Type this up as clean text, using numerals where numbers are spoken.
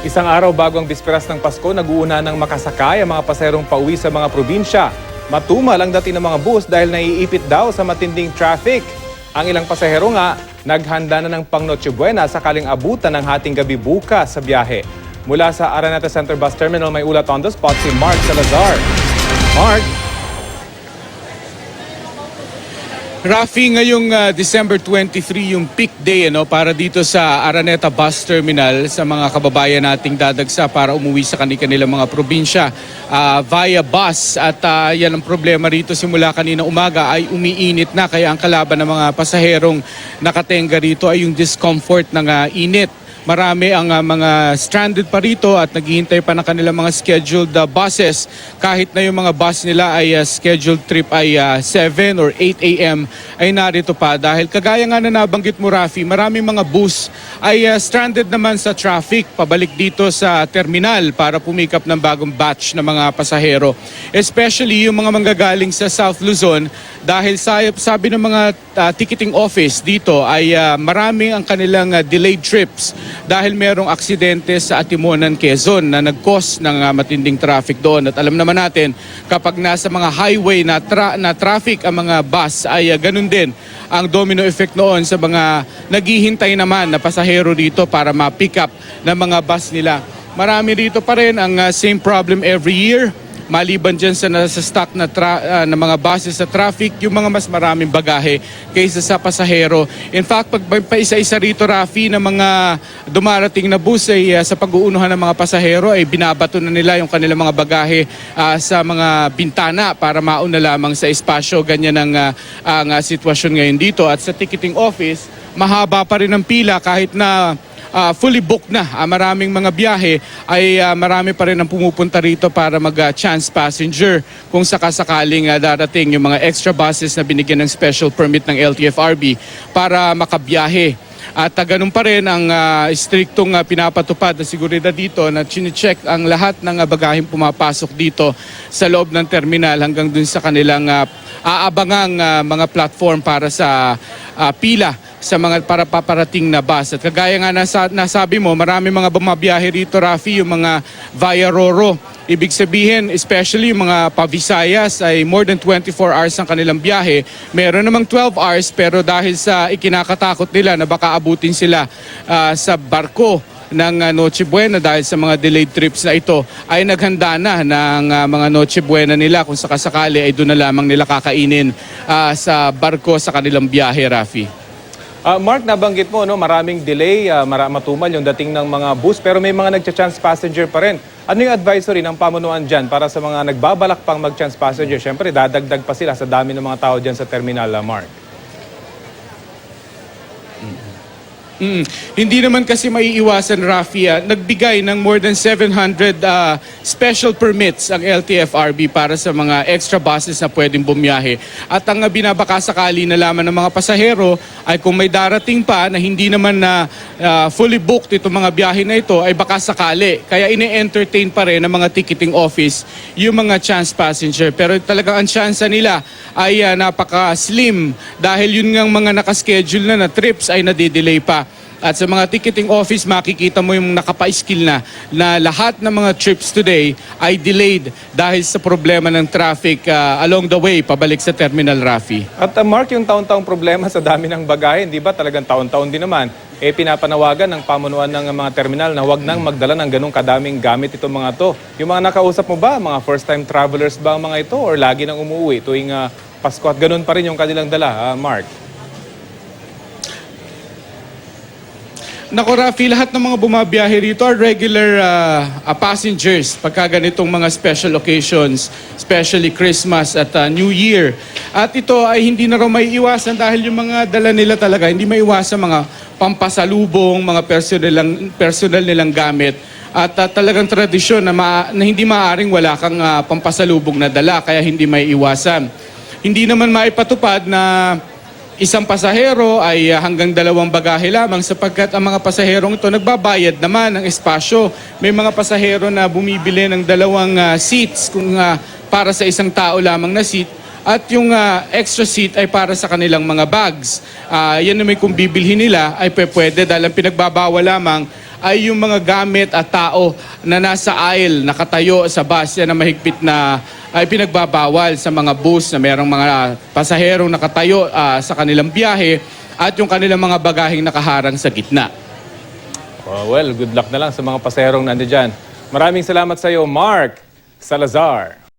Isang araw bago ang bisperas ng Pasko, nag-uuna ng makasakay ang mga paserong pauwi sa mga probinsya. Matumal ang dating ng mga bus dahil naiipit daw sa matinding traffic. Ang ilang pasahero nga, naghanda na ng pang Noche Buena sakaling abutan ng hating gabi bukas sa biyahe. Mula sa Araneta Center Bus Terminal, may ulat on the spot si Mark Salazar. Mark? Rafi, ngayong December 23 yung peak day para dito sa Araneta Bus Terminal sa mga kababayan nating dadagsa para umuwi sa kanilang mga probinsya via bus. At yan ang problema rito simula kanina umaga ay umiinit na, kaya ang kalaban ng mga pasaherong nakatenga rito ay yung discomfort ng init. Marami ang mga stranded pa rito at naghihintay pa ng kanilang mga scheduled buses. Kahit na yung mga bus nila ay scheduled trip ay 7 or 8 a.m. ay narito pa. Dahil kagaya nga na nabanggit mo, Rafi, maraming mga bus ay stranded naman sa traffic pabalik dito sa terminal para pumikap ng bagong batch ng mga pasahero. Especially yung mga manggagaling sa South Luzon, dahil sabi ng mga ticketing office dito ay marami ang kanilang delayed trips dahil merong aksidente sa Atimonan, Quezon na nag-cause ng matinding traffic doon. At alam naman natin, kapag nasa mga highway na traffic ang mga bus ay ganun din ang domino effect noon sa mga naghihintay naman na pasahero dito para ma-pick up ng mga bus nila. Marami dito pa rin ang same problem every year. Maliban dyan sa nasa stock na mga buses sa traffic, yung mga mas maraming bagahe kaysa sa pasahero. In fact, pag paisa-isa rito, Rafi, na mga dumarating na bus ay sa pag-uunuhan ng mga pasahero ay binabato na nila yung kanilang mga bagahe sa mga bintana para mauna lamang sa espasyo. Ganyan ang sitwasyon ngayon dito. At sa ticketing office, mahaba pa rin ang pila kahit na fully booked na. Maraming mga biyahe ay marami pa rin ang pumupunta rito para mag-chance passenger kung sakasakaling darating yung mga extra buses na binigyan ng special permit ng LTFRB para makabiyahe. At ganun pa rin ang striktong pinapatupad na seguridad dito na chine-check ang lahat ng bagaheng pumapasok dito sa loob ng terminal hanggang dun sa kanilang aabangang mga platform para sa pila sa mga para paparating na bus. At kagaya nga nasabi mo, marami mga bumabiyahe rito, Rafi, yung mga via Roro. Ibig sabihin, especially yung mga pa-Visayas ay more than 24 hours ang kanilang biyahe. Meron namang 12 hours pero dahil sa ikinakatakot nila na baka abutin sila sa barko ng Noche Buena dahil sa mga delayed trips na ito, ay naghanda na ng mga Noche Buena nila kung sakasakali ay doon na lamang nila kakainin sa barko sa kanilang biyahe, Rafi. Mark, nabanggit mo, maraming delay, matumal yung dating ng mga bus, pero may mga nagcha-chance passenger pa rin. Ano yung advisory ng pamunuan dyan para sa mga nagbabalak pang mag-chance passenger? Siyempre, dadagdag pa sila sa dami ng mga tao dyan sa terminal, Mark. Hindi naman kasi maiiwasan, Rafi, nagbigay ng more than 700 special permits ang LTFRB para sa mga extra buses na pwedeng bumiyahe. At ang binabakasakali na lamang ng mga pasahero ay kung may darating pa na hindi naman na fully booked itong mga biyahe na ito ay baka sakali. Kaya ine-entertain pa rin ng mga ticketing office yung mga chance passenger. Pero talagang ang chance nila ay napaka-slim dahil yun ngang mga nakaschedule na trips ay nadidelay pa. At sa mga ticketing office, makikita mo yung nakapa-skill na lahat ng mga trips today ay delayed dahil sa problema ng traffic along the way pabalik sa terminal, Rafi. At Mark, yung taon-taong problema sa dami ng bagahe, di ba talagang taon-taon din naman, pinapanawagan ng pamunuan ng mga terminal na wag nang magdala ng ganong kadaming gamit itong mga to. Yung mga nakausap mo ba, mga first-time travelers ba ang mga ito or lagi nang umuwi tuwing Pasko at ganun pa rin yung kanilang dala, Mark? Naku, Rafi, lahat ng mga bumabiyahe rito are regular passengers pagka ganitong mga special occasions, especially Christmas at New Year. At ito ay hindi na raw may iwasan dahil yung mga dala nila talaga, hindi may iwasan mga pampasalubong, mga personal nilang gamit. At talagang tradisyon na hindi maaaring wala kang pampasalubong na dala, kaya hindi may iwasan. Hindi naman maipatupad na isang pasahero ay hanggang 2 bagahe lamang sapagkat ang mga pasaherong ito nagbabayad naman ng espasyo. May mga pasahero na bumibili ng 2 seats kung para sa isang tao lamang na seat at yung extra seat ay para sa kanilang mga bags. Yan naman kung bibilhin nila ay pwede dahil ang pinagbabawal lamang ay yung mga gamit at tao na nasa aisle, nakatayo sa bus, yan na mahigpit na ay pinagbabawal sa mga bus na mayroong mga pasaherong nakatayo sa kanilang biyahe at yung kanilang mga bagaheng nakaharang sa gitna. Well, good luck na lang sa mga paserong nandiyan. Maraming salamat sa iyo, Mark Salazar.